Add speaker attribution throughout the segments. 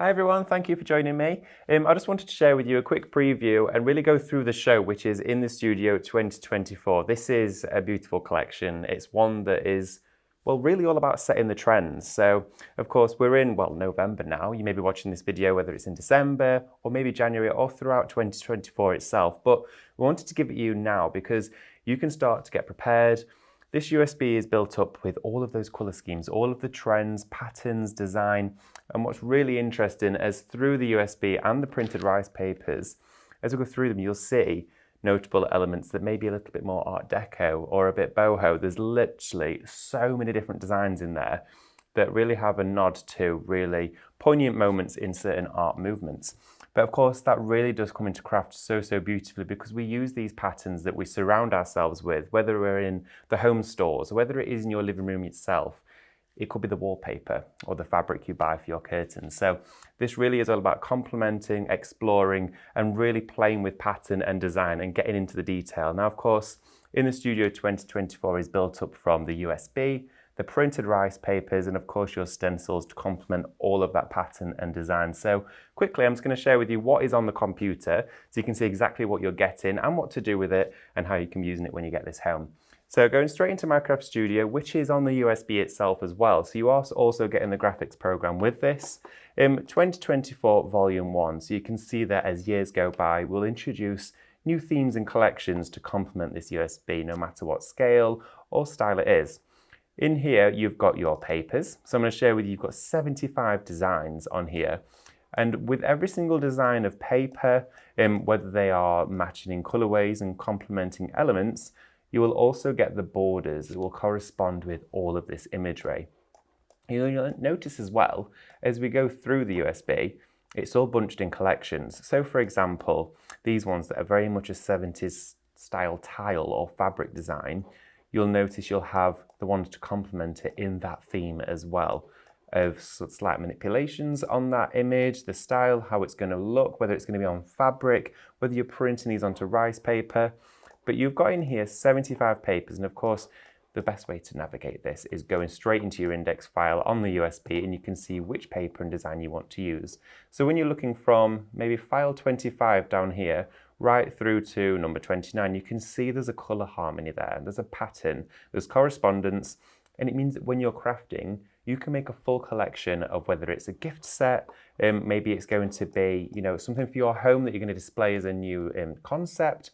Speaker 1: Hi everyone, thank you for joining me. I just wanted to share with you a quick preview and really go through the show, which is In the Studio 2024. This is a beautiful collection. It's one that is, well, really all about setting the trends. So, of course, we're in, well, November now. You may be watching this video whether it's in December or maybe January or throughout 2024 itself. But we wanted to give it you now because you can start to get prepared. This USB is built up with all of those colour schemes, all of the trends, patterns, design, and what's really interesting is through the USB and the printed rice papers, as we go through them, you'll see notable elements that may be a little bit more Art Deco or a bit boho. There's literally so many different designs in there that really have a nod to really poignant moments in certain art movements. But of course, that really does come into craft so beautifully because we use these patterns that we surround ourselves with, whether we're in the home stores or whether it is in your living room itself. It could be the wallpaper or the fabric you buy for your curtains. So this really is all about complementing, exploring, and really playing with pattern and design and getting into the detail. Now, of course, In the Studio 2024 is built up from the USB, the printed rice papers, and of course your stencils to complement all of that pattern and design. So quickly, I'm just going to share with you what is on the computer so you can see exactly what you're getting and what to do with it and how you can be using it when you get this home. So going straight into Minecraft Studio, which is on the USB itself as well. So you are also getting the graphics program with this. 2024 Volume 1. So you can see that as years go by, we'll introduce new themes and collections to complement this USB, no matter what scale or style it is. In here, you've got your papers. So I'm going to share with you, you've got 75 designs on here. And with every single design of paper, whether they are matching in colorways and complementing elements, you will also get the borders that will correspond with all of this imagery. You'll notice as well, as we go through the USB, it's all bunched in collections. So for example, these ones that are very much a 70s style tile or fabric design, you'll notice you'll have the ones to complement it in that theme as well, of slight manipulations on that image, the style, how it's going to look, whether it's going to be on fabric, whether you're printing these onto rice paper. But you've got in here 75 papers, and of course, the best way to navigate this is going straight into your index file on the USB, and you can see which paper and design you want to use. So when you're looking from maybe file 25 down here, right through to number 29, you can see there's a color harmony there, there's a pattern, there's correspondence, and it means that when you're crafting, you can make a full collection of whether it's a gift set, maybe it's going to be, something for your home that you're going to display as a new concept.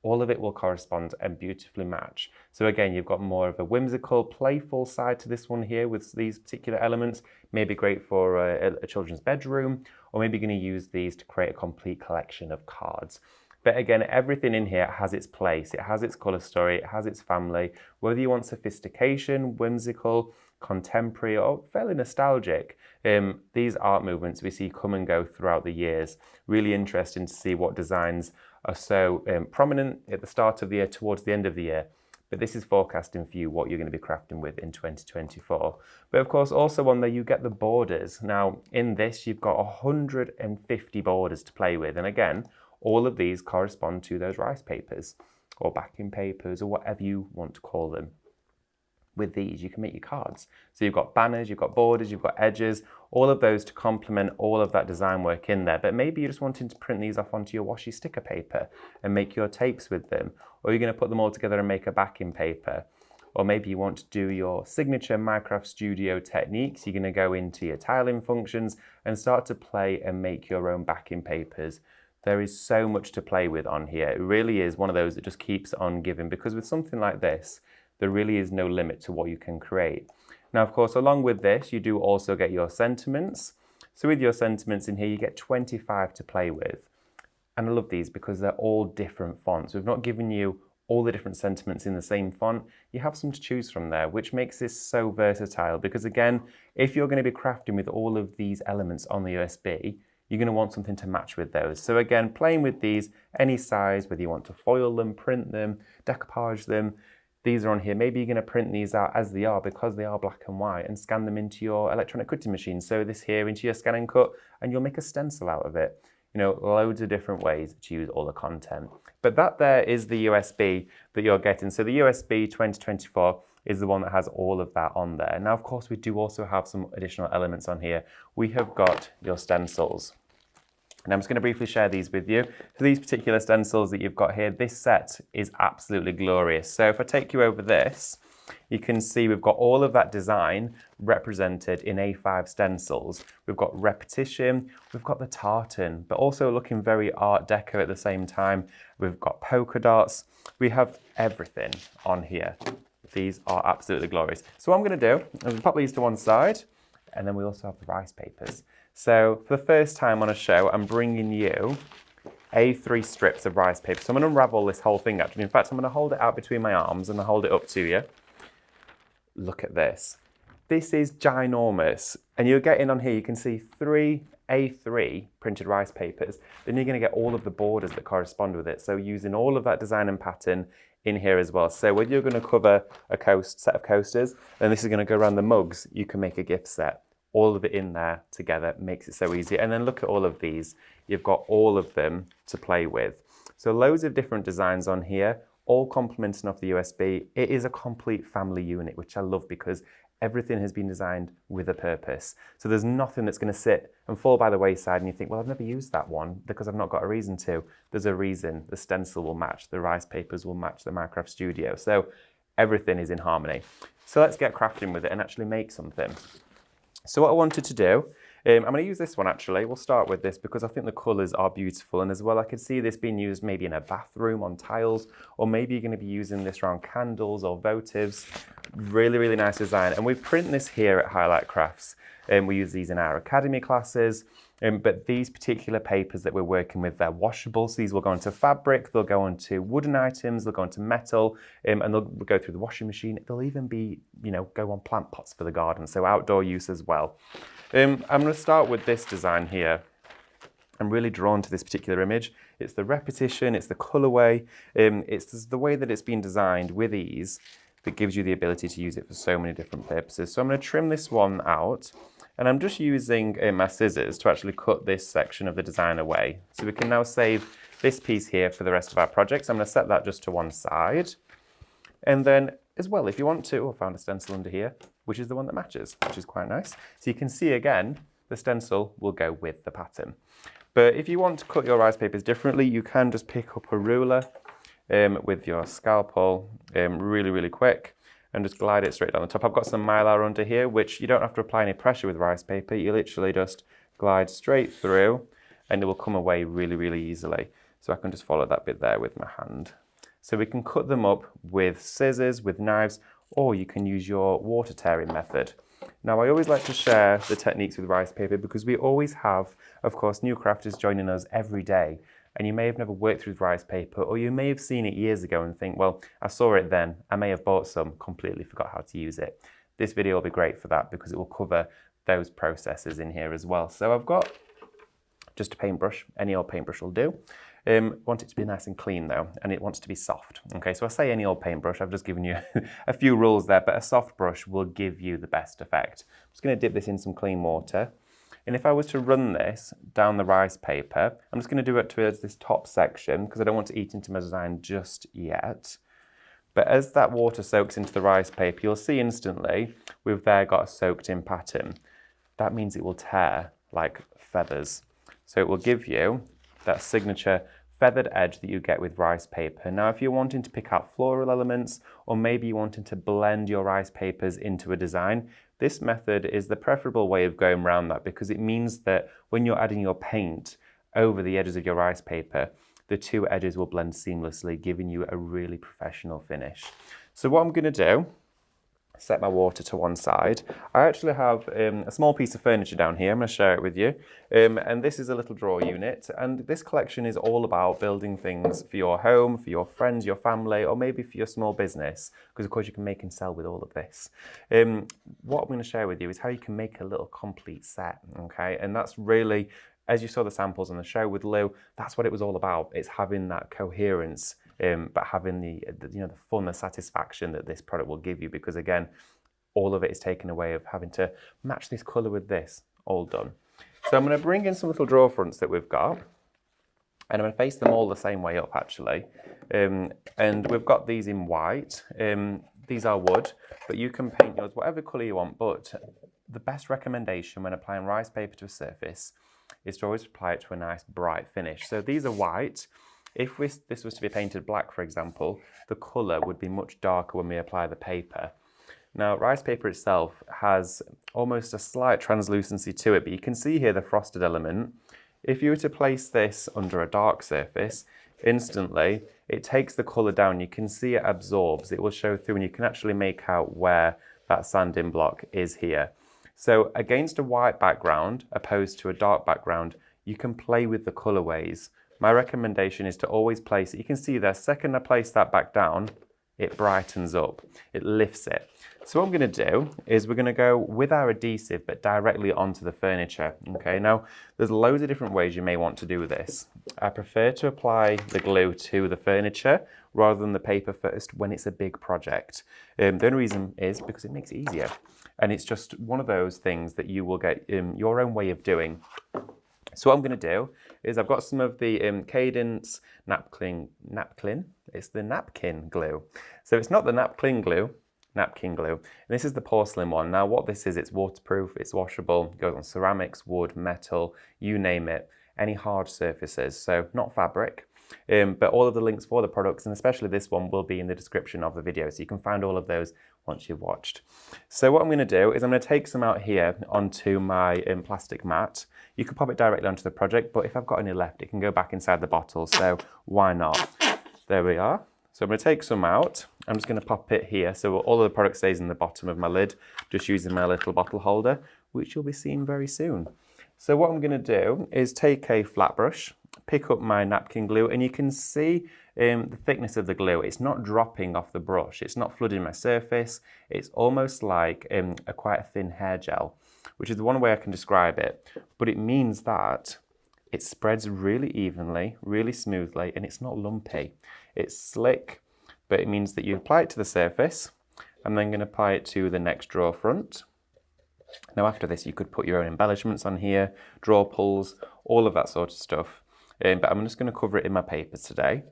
Speaker 1: All of it will correspond and beautifully match. So again, you've got more of a whimsical, playful side to this one here with these particular elements. Maybe great for a children's bedroom, or maybe you're going to use these to create a complete collection of cards. But again, everything in here has its place. It has its color story, it has its family. Whether you want sophistication, whimsical, contemporary, or fairly nostalgic, these art movements we see come and go throughout the years. Really interesting to see what designs are so prominent at the start of the year towards the end of the year. But this is forecasting for you what you're going to be crafting with in 2024. But of course, also on there, you get the borders. Now, in this, you've got 150 borders to play with. And again, all of these correspond to those rice papers or backing papers or whatever you want to call them. With these, you can make your cards. So you've got banners, you've got borders, you've got edges, all of those to complement all of that design work in there. But maybe you're just wanting to print these off onto your washi sticker paper and make your tapes with them. Or you're going to put them all together and make a backing paper. Or maybe you want to do your signature Minecraft Studio techniques. You're going to go into your tiling functions and start to play and make your own backing papers. There is so much to play with on here. It really is one of those that just keeps on giving, because with something like this, there really is no limit to what you can create. Now, of course, along with this, you do also get your sentiments. So with your sentiments in here, you get 25 to play with. And I love these because they're all different fonts. We've not given you all the different sentiments in the same font. You have some to choose from there, which makes this so versatile. Because again, if you're going to be crafting with all of these elements on the USB, you're going to want something to match with those. So again, playing with these, any size, whether you want to foil them, print them, decoupage them, these are on here. Maybe you're going to print these out as they are because they are black and white and scan them into your electronic cutting machine. So this here into your scan and cut, and you'll make a stencil out of it. Loads of different ways to use all the content. But that there is the USB that you're getting. So the USB 2024 is the one that has all of that on there. Now, of course, we do also have some additional elements on here. We have got your stencils. And I'm just going to briefly share these with you. So these particular stencils that you've got here, this set is absolutely glorious. So if I take you over this, you can see we've got all of that design represented in A5 stencils. We've got repetition, we've got the tartan, but also looking very Art Deco at the same time. We've got polka dots. We have everything on here. These are absolutely glorious. So what I'm going to do is pop these to one side, and then we also have the rice papers. So for the first time on a show, I'm bringing you A3 strips of rice paper. So I'm going to unravel this whole thing actually. In fact, I'm going to hold it out between my arms and I'll hold it up to you. Look at this. This is ginormous. And you're getting on here, you can see 3 A3 printed rice papers. Then you're going to get all of the borders that correspond with it. So using all of that design and pattern in here as well. So when you're going to cover a set of coasters, and this is going to go around the mugs, you can make a gift set. All of it in there together makes it so easy. And then look at all of these. You've got all of them to play with. So loads of different designs on here, all complementing off the USB. It is a complete family unit, which I love because everything has been designed with a purpose. So there's nothing that's going to sit and fall by the wayside and you think, well, I've never used that one because I've not got a reason to. There's a reason. The stencil will match, the rice papers will match the Minecraft Studio. So everything is in harmony. So let's get crafting with it and actually make something. So what I wanted to do, I'm going to use this one actually. We'll start with this because I think the colours are beautiful, and as well I could see this being used maybe in a bathroom on tiles, or maybe you're going to be using this around candles or votives. Really, really nice design. And we print this here at Highlight Crafts. We use these in our academy classes. But these particular papers that we're working with, they're washable. So these will go into fabric, they'll go into wooden items, they'll go into metal, and they'll go through the washing machine. They'll even be, go on plant pots for the garden, so outdoor use as well. I'm going to start with this design here. I'm really drawn to this particular image. It's the repetition, it's the colorway, it's the way that it's been designed with ease that gives you the ability to use it for so many different purposes. So I'm going to trim this one out. And I'm just using my scissors to actually cut this section of the design away. So we can now save this piece here for the rest of our projects. I'm going to set that just to one side. And then as well, if you want to, I found a stencil under here, which is the one that matches, which is quite nice. So you can see again, the stencil will go with the pattern. But if you want to cut your rice papers differently, you can just pick up a ruler with your scalpel really, really quick. And just glide it straight down the top. I've got some mylar under here, which you don't have to apply any pressure with rice paper. You literally just glide straight through and it will come away really, really easily. So I can just follow that bit there with my hand. So we can cut them up with scissors, with knives, or you can use your water tearing method. Now, I always like to share the techniques with rice paper because we always have, of course, new crafters joining us every day. And you may have never worked with rice paper, or you may have seen it years ago and think, well, I saw it then, I may have bought some, completely forgot how to use it. This video will be great for that because it will cover those processes in here as well. So I've got just a paintbrush, any old paintbrush will do. Want it to be nice and clean though, and it wants to be soft. Okay, so I say any old paintbrush, I've just given you a few rules there, but a soft brush will give you the best effect. I'm just gonna dip this in some clean water. And if I was to run this down the rice paper, I'm just going to do it towards this top section because I don't want to eat into my design just yet. But as that water soaks into the rice paper, you'll see instantly we've there got a soaked in pattern. That means it will tear like feathers. So it will give you that signature feathered edge that you get with rice paper. Now, if you're wanting to pick out floral elements, or maybe you're wanting to blend your rice papers into a design, this method is the preferable way of going around that because it means that when you're adding your paint over the edges of your rice paper, the two edges will blend seamlessly, giving you a really professional finish. So what I'm going to do, set my water to one side. I actually have a small piece of furniture down here. I'm going to share it with you. And this is a little drawer unit. And this collection is all about building things for your home, for your friends, your family, or maybe for your small business. Because of course you can make and sell with all of this. What I'm going to share with you is how you can make a little complete set. Okay, and that's really, as you saw the samples on the show with Lou, that's what it was all about. It's having that coherence. But having the fun, the satisfaction that this product will give you, because again, all of it is taken away of having to match this colour with this, all done. So I'm going to bring in some little drawer fronts that we've got, and I'm going to face them all the same way up actually. And we've got these in white. these are wood, but you can paint yours whatever colour you want. But the best recommendation when applying rice paper to a surface is to always apply it to a nice bright finish. So these are white. If this was to be painted black, for example, the colour would be much darker when we apply the paper. Now, rice paper itself has almost a slight translucency to it, but you can see here the frosted element. If you were to place this under a dark surface, instantly it takes the colour down. You can see it absorbs. It will show through and you can actually make out where that sanding block is here. So against a white background, opposed to a dark background, you can play with the colourways. My recommendation is to always place it. You can see there, second I place that back down, it brightens up, it lifts it. So what I'm going to do is we're going to go with our adhesive but directly onto the furniture. Okay, now there's loads of different ways you may want to do this. I prefer to apply the glue to the furniture rather than the paper first when it's a big project. The only reason is because it makes it easier, and it's just one of those things that you will get your own way of doing. So what I'm going to do is I've got some of the Cadence napkin, it's the napkin glue. So it's not the napkin glue, napkin glue. And this is the porcelain one. Now what this is, it's waterproof, it's washable, it goes on ceramics, wood, metal, you name it, any hard surfaces, so not fabric. But all of the links for the products, and especially this one, will be in the description of the video, so you can find all of those once you've watched. So what I'm going to do is I'm going to take some out here onto my plastic mat. You could pop it directly onto the project, but if I've got any left, it can go back inside the bottle, so why not? There we are. So I'm going to take some out. I'm just going to pop it here so all of the product stays in the bottom of my lid, just using my little bottle holder, which you'll be seeing very soon. So what I'm going to do is take a flat brush, pick up my napkin glue, and you can see the thickness of the glue. It's not dropping off the brush, it's not flooding my surface. It's almost like quite a thin hair gel, which is the one way I can describe it. But it means that it spreads really evenly, really smoothly, and it's not lumpy. It's slick, but it means that you apply it to the surface. I'm then going to apply it to the next drawer front. Now after this, you could put your own embellishments on here, drawer pulls, all of that sort of stuff. But I'm just going to cover it in my paper today.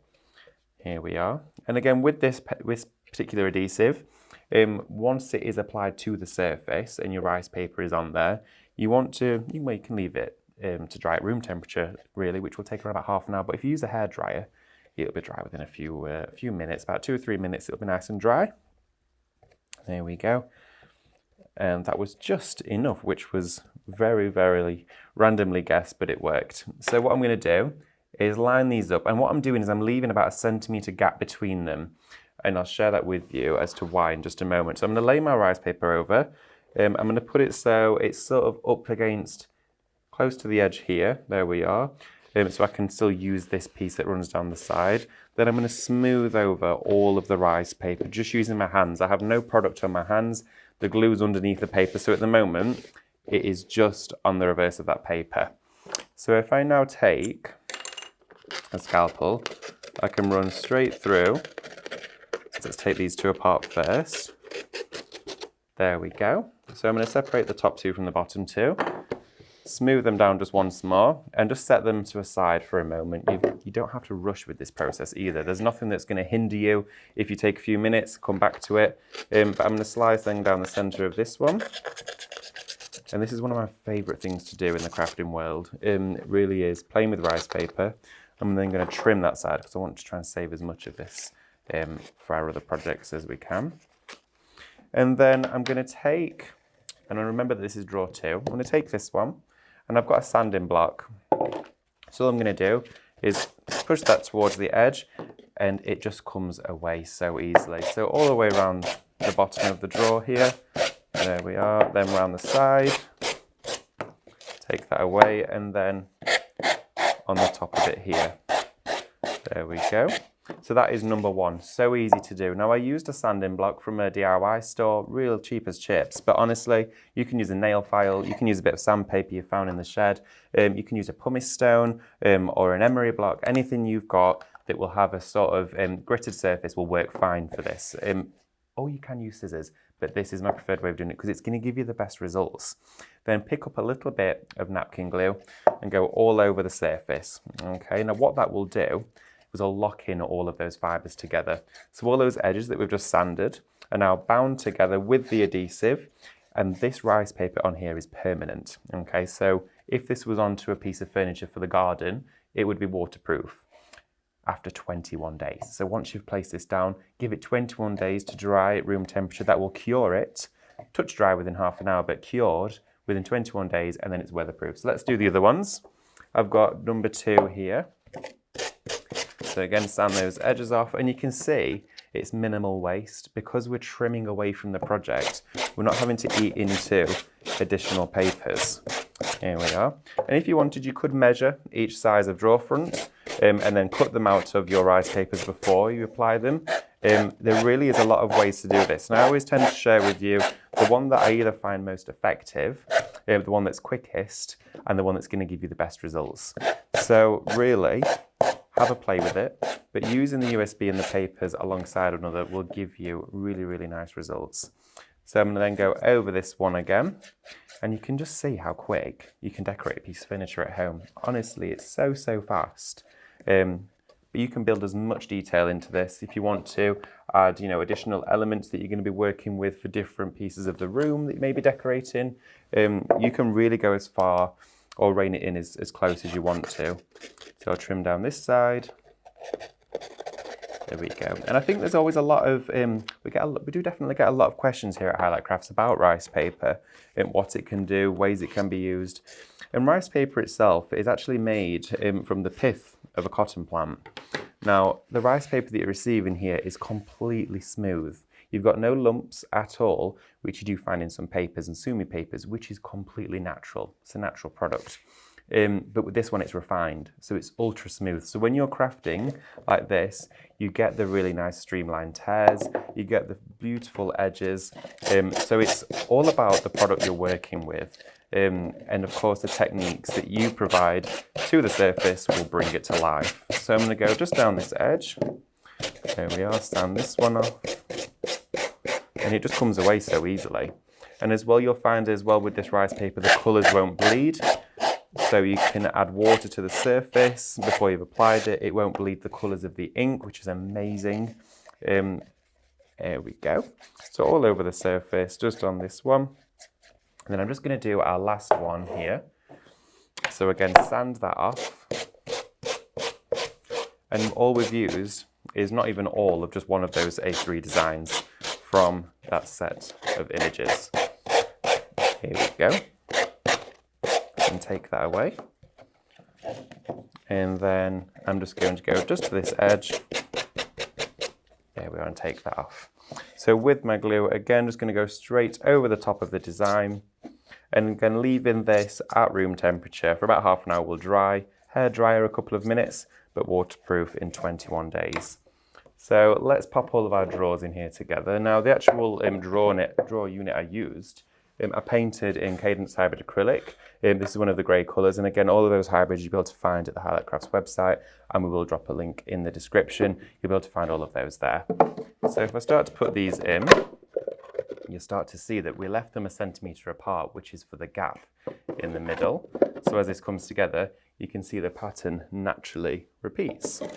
Speaker 1: Here we are. And again, with this particular adhesive, once it is applied to the surface and your rice paper is on there, you can leave it to dry at room temperature, really, which will take around about half an hour. But if you use a hairdryer, it'll be dry within a few minutes, about 2 or 3 minutes, it'll be nice and dry. There we go. And that was just enough, which was very, very randomly guessed, but it worked. So what I'm going to do is line these up, and what I'm doing is I'm leaving about a centimetre gap between them, and I'll share that with you as to why in just a moment. So I'm going to lay my rice paper over. I'm going to put it so it's sort of up against, close to the edge here. There we are. So I can still use this piece that runs down the side. Then I'm going to smooth over all of the rice paper, just using my hands. I have no product on my hands. The glue's underneath the paper, so at the moment, it is just on the reverse of that paper. So if I now take a scalpel, I can run straight through. So let's take these two apart first. There we go. So I'm going to separate the top two from the bottom two. Smooth them down just once more and just set them to a side for a moment. You don't have to rush with this process either. There's nothing that's going to hinder you if you take a few minutes, come back to it. But I'm going to slice them down the centre of this one. And this is one of my favourite things to do in the crafting world. It really is, playing with rice paper. I'm then going to trim that side because I want to try and save as much of this for our other projects as we can. And then I'm going to take, and remember that this is drawer 2, I'm going to take this one. And I've got a sanding block. So all I'm going to do is push that towards the edge, and it just comes away so easily. So all the way around the bottom of the drawer here. There we are. Then around the side. Take that away, and then on the top of it here. There we go. So that is number 1, so easy to do. Now I used a sanding block from a DIY store, real cheap as chips, but honestly, you can use a nail file, you can use a bit of sandpaper you found in the shed, you can use a pumice stone or an emery block, anything you've got that will have a sort of gritted surface will work fine for this. Or you can use scissors, but this is my preferred way of doing it because it's going to give you the best results. Then pick up a little bit of napkin glue and go all over the surface. Okay, now what that will do is I'll lock in all of those fibres together. So all those edges that we've just sanded, are now bound together with the adhesive, and this rice paper on here is permanent. Okay, so if this was onto a piece of furniture for the garden, it would be waterproof after 21 days. So once you've placed this down, give it 21 days to dry at room temperature. That will cure it. Touch dry within half an hour, but cured within 21 days, and then it's weatherproof. So let's do the other ones. I've got number 2 here. So again, sand those edges off, and you can see it's minimal waste because we're trimming away from the project. We're not having to eat into additional papers. Here we are. And if you wanted, you could measure each size of drawer front and then cut them out of your rice papers before you apply them. There really is a lot of ways to do this. And I always tend to share with you the one that I either find most effective, the one that's quickest, and the one that's going to give you the best results. So really, have a play with it, but using the USB and the papers alongside one another will give you really, really nice results. So I'm going to then go over this one again, and you can just see how quick you can decorate a piece of furniture at home. Honestly, it's so, so fast. But you can build as much detail into this if you want to add, additional elements that you're going to be working with for different pieces of the room that you may be decorating. You can really go as far or rein it in as close as you want to. So I'll trim down this side. There we go. And I think there's always a lot of, we do definitely get a lot of questions here at Highlight Crafts about rice paper and what it can do, ways it can be used. And rice paper itself is actually made from the pith of a cotton plant. Now, the rice paper that you're receiving here is completely smooth. You've got no lumps at all, which you do find in some papers and sumi papers, which is completely natural. It's a natural product. But with this one, it's refined, so it's ultra smooth. So when you're crafting like this, you get the really nice streamlined tears, you get the beautiful edges. So it's all about the product you're working with. And of course, the techniques that you provide to the surface will bring it to life. So I'm going to go just down this edge. There we are, stand this one off. And it just comes away so easily. And as well, you'll find as well with this rice paper, the colours won't bleed. So you can add water to the surface before you've applied it. It won't bleed the colours of the ink, which is amazing. There we go. So all over the surface, just on this one. And then I'm just going to do our last one here. So again, sand that off. And all we've used is not even all of just one of those A3 designs from that set of images. Here we go. And take that away. And then I'm just going to go just to this edge. There we are, and take that off. So with my glue, again, just going to go straight over the top of the design. And again, leaving this at room temperature for about half an hour will dry. Hair dryer a couple of minutes, but waterproof in 21 days. So let's pop all of our drawers in here together. Now the actual drawer unit I used, I painted in Cadence Hybrid Acrylic. This is one of the grey colours, and again, all of those hybrids you'll be able to find at the Highlight Crafts website, and we will drop a link in the description. You'll be able to find all of those there. So if I start to put these in, you'll start to see that we left them 1 centimetre apart, which is for the gap in the middle. So as this comes together, you can see the pattern naturally repeats. So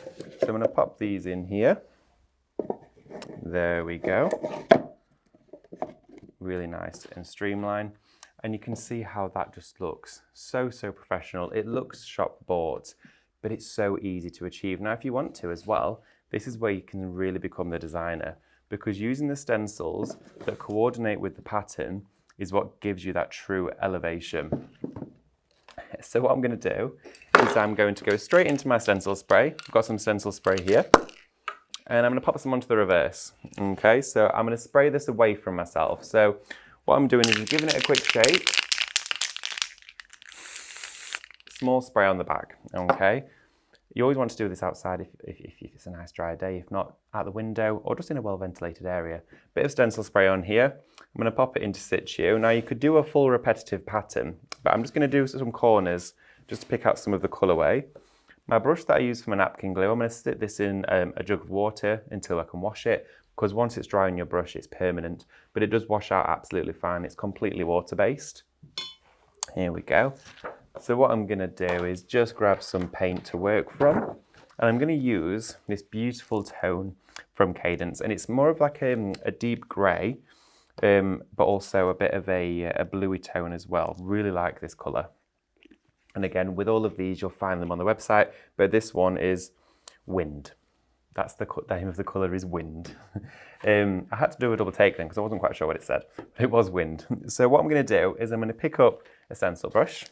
Speaker 1: I'm going to pop these in here. There we go. Really nice and streamlined. And you can see how that just looks so, so professional. It looks shop bought, but it's so easy to achieve. Now, if you want to as well, this is where you can really become the designer, because using the stencils that coordinate with the pattern is what gives you that true elevation. So what I'm going to do is I'm going to go straight into my stencil spray. I've got some stencil spray here, and I'm going to pop some onto the reverse. Okay, so I'm going to spray this away from myself. So what I'm doing is just giving it a quick shake. Small spray on the back, okay? You always want to do this outside if it's a nice dry day, if not out the window or just in a well-ventilated area. Bit of stencil spray on here. I'm going to pop it into situ. Now you could do a full repetitive pattern, but I'm just going to do some corners just to pick out some of the colourway. My brush that I use for my napkin glue, I'm going to stick this in a jug of water until I can wash it, because once it's dry on your brush, it's permanent, but it does wash out absolutely fine. It's completely water-based. Here we go. So what I'm going to do is just grab some paint to work from. And I'm going to use this beautiful tone from Cadence, and it's more of like a deep grey, but also a bit of a bluey tone as well. Really like this colour. And again, with all of these, you'll find them on the website, but this one is Wind. That's the name of the colour is Wind. I had to do a double take then because I wasn't quite sure what it said, but it was Wind. So what I'm going to do is I'm going to pick up a stencil brush.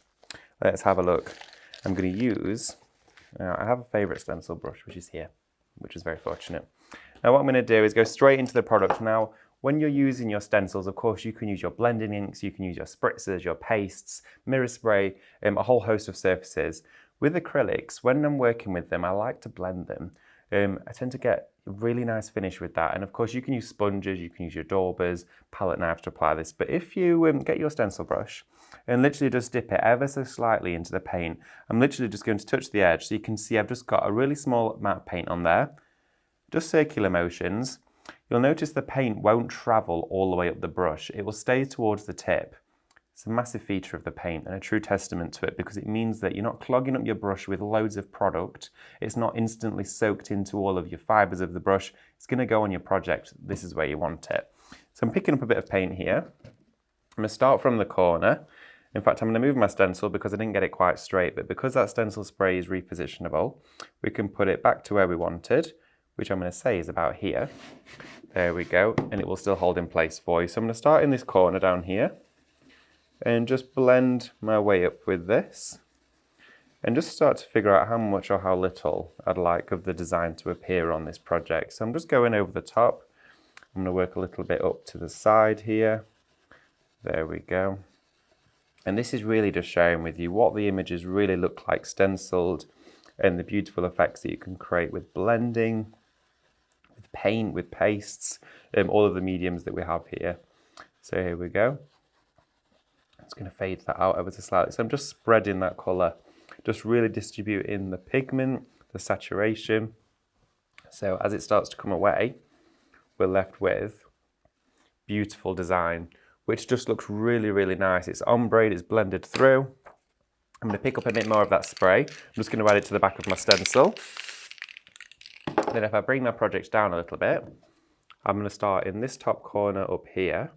Speaker 1: Let's have a look. I'm going to use, I have a favourite stencil brush, which is here, which is very fortunate. Now what I'm going to do is go straight into the product. Now, when you're using your stencils, of course, you can use your blending inks, you can use your spritzers, your pastes, mirror spray, a whole host of surfaces. With acrylics, when I'm working with them, I like to blend them. I tend to get a really nice finish with that. And of course, you can use sponges, you can use your daubers, palette knives to apply this. But if you get your stencil brush and literally just dip it ever so slightly into the paint, I'm literally just going to touch the edge. So you can see I've just got a really small amount of paint on there, just circular motions. You'll notice the paint won't travel all the way up the brush. It will stay towards the tip. It's a massive feature of the paint and a true testament to it because it means that you're not clogging up your brush with loads of product. It's not instantly soaked into all of your fibres of the brush. It's going to go on your project. This is where you want it. So I'm picking up a bit of paint here. I'm going to start from the corner. In fact, I'm going to move my stencil because I didn't get it quite straight, but because that stencil spray is repositionable, we can put it back to where we wanted, which I'm going to say is about here. There we go, and it will still hold in place for you. So I'm going to start in this corner down here and just blend my way up with this and just start to figure out how much or how little I'd like of the design to appear on this project. So I'm just going over the top. I'm going to work a little bit up to the side here. There we go. And this is really just sharing with you what the images really look like stenciled and the beautiful effects that you can create with blending, with paint, with pastes, all of the mediums that we have here. So here we go. I'm just going to fade that out ever so slightly. So I'm just spreading that colour, just really distributing the pigment, the saturation. So as it starts to come away, we're left with beautiful design, which just looks really, really nice. It's ombre, it's blended through. I'm going to pick up a bit more of that spray. I'm just going to add it to the back of my stencil. Then if I bring my project down a little bit, I'm going to start in this top corner up here.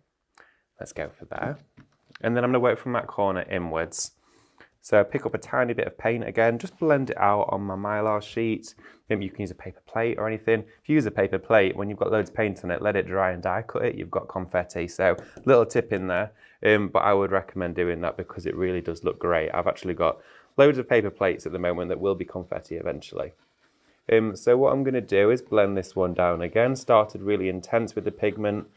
Speaker 1: Let's go for there. And then I'm going to work from that corner inwards. So pick up a tiny bit of paint again, just blend it out on my Mylar sheet. Maybe you can use a paper plate or anything. If you use a paper plate, when you've got loads of paint on it, let it dry and die cut it, you've got confetti. So little tip in there, but I would recommend doing that because it really does look great. I've actually got loads of paper plates at the moment that will be confetti eventually. So what I'm going to do is blend this one down again. Started really intense with the pigment,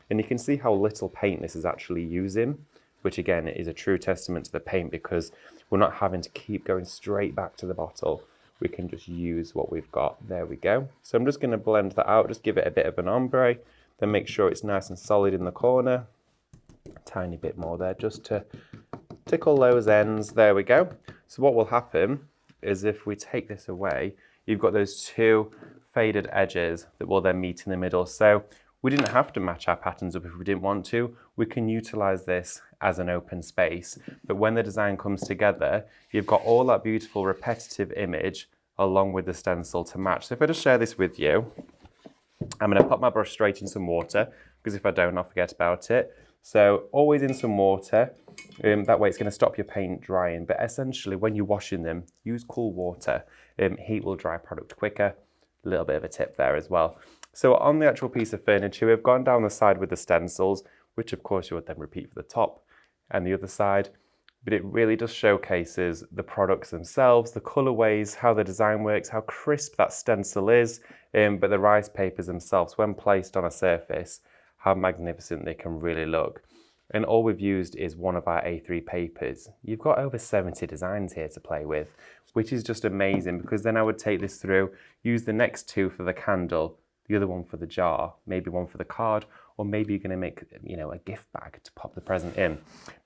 Speaker 1: and you can see how little paint this is actually using, which again is a true testament to the paint because we're not having to keep going straight back to the bottle. We can just use what we've got. There we go. So I'm just going to blend that out, just give it a bit of an ombre, then make sure it's nice and solid in the corner. A tiny bit more there just to tickle those ends. There we go. So what will happen is if we take this away, you've got those two faded edges that will then meet in the middle. So we didn't have to match our patterns up if we didn't want to. We can utilize this as an open space. But when the design comes together, you've got all that beautiful repetitive image along with the stencil to match. So if I just share this with you, I'm going to pop my brush straight in some water because if I don't, I'll forget about it. So always in some water. That way it's going to stop your paint drying. But essentially when you're washing them, use cool water. Heat will dry product quicker. A little bit of a tip there as well. So on the actual piece of furniture, we've gone down the side with the stencils, which of course you would then repeat for the top and the other side. But it really just showcases the products themselves, the colorways, how the design works, how crisp that stencil is, but the rice papers themselves, when placed on a surface, how magnificent they can really look. And all we've used is one of our A3 papers. You've got over 70 designs here to play with, which is just amazing because then I would take this through, use the next two for the candle, the other one for the jar, maybe one for the card, or maybe you're going to make, a gift bag to pop the present in.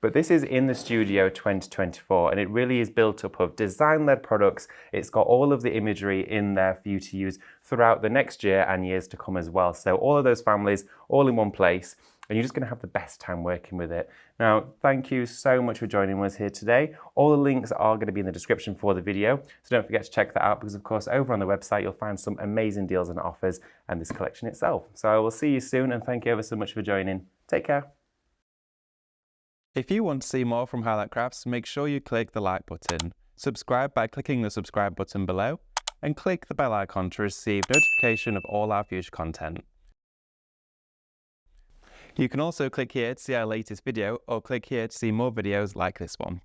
Speaker 1: But this is in the Studio 2024, and it really is built up of design-led products. It's got all of the imagery in there for you to use throughout the next year and years to come as well. So all of those families, all in one place. and you're just going to have the best time working with it. Now, thank you so much for joining us here today. All the links are going to be in the description for the video, so don't forget to check that out, because of course over on the website you'll find some amazing deals and offers and this collection itself. So I will see you soon, and thank you ever so much for joining. Take care. If you want to see more from Highlight Crafts, make sure you click the like button, subscribe by clicking the subscribe button below, and click the bell icon to receive notification of all our future content. You can also click here to see our latest video, or click here to see more videos like this one.